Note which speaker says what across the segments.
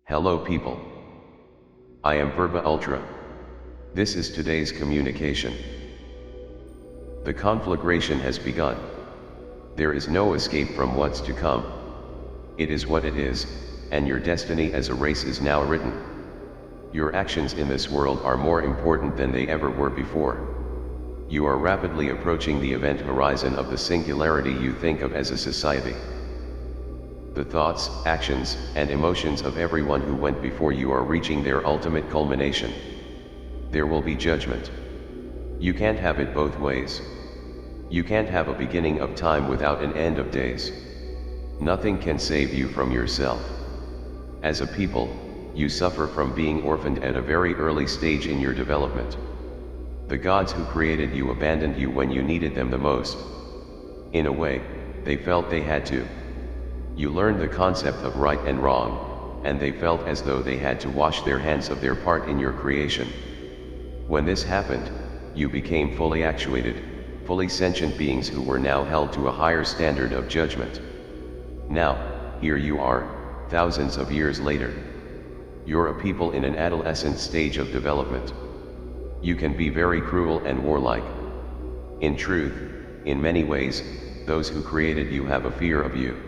Speaker 1: Hello people. I am Verba Ultra. This is today's communication. The conflagration has begun. There is no escape from what's to come. It is what it is, and your destiny as a race is now written. Your actions in this world are more important than they ever were before. You are rapidly approaching the event horizon of the singularity you think of as a society. The thoughts, actions, and emotions of everyone who went before you are reaching their ultimate culmination. There will be judgment. You can't have it both ways. You can't have a beginning of time without an end of days. Nothing can save you from yourself. As a people, you suffer from being orphaned at a very early stage in your development. The gods who created you abandoned you when you needed them the most. In a way, they felt they had to. You learned the concept of right and wrong, and they felt as though they had to wash their hands of their part in your creation. When this happened, you became fully actuated, fully sentient beings who were now held to a higher standard of judgment. Now, here you are, thousands of years later. You're a people in an adolescent stage of development. You can be very cruel and warlike. In truth, in many ways, those who created you have a fear of you.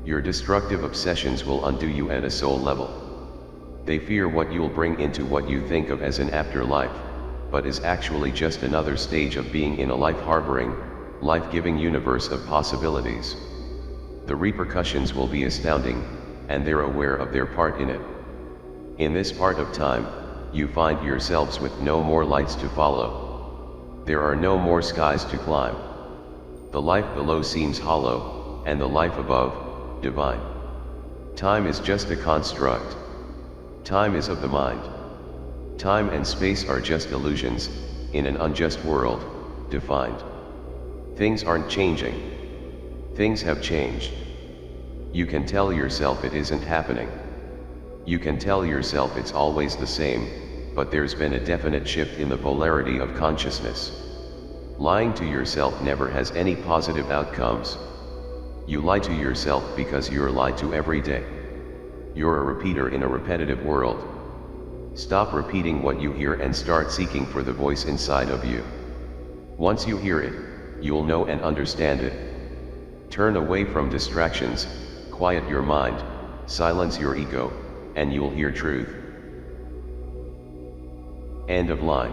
Speaker 1: Your destructive obsessions will undo you at a soul level. They fear what you'll bring into what you think of as an afterlife, but is actually just another stage of being in a life-harboring, life-giving universe of possibilities. The repercussions will be astounding, and they're aware of their part in it. In this part of time, you find yourselves with no more lights to follow. There are no more skies to climb. The life below seems hollow, and the life above, divine. Time is just a construct. Time is of the mind. Time and space are just illusions, in an unjust world, defined. Things aren't changing. Things have changed. You can tell yourself it isn't happening. You can tell yourself it's always the same, but there's been a definite shift in the polarity of consciousness. Lying to yourself never has any positive outcomes. You lie to yourself because you're lied to every day. You're a repeater in a repetitive world. Stop repeating what you hear and start seeking for the voice inside of you. Once you hear it, you'll know and understand it. Turn away from distractions, quiet your mind, silence your ego, and you'll hear truth. End of line.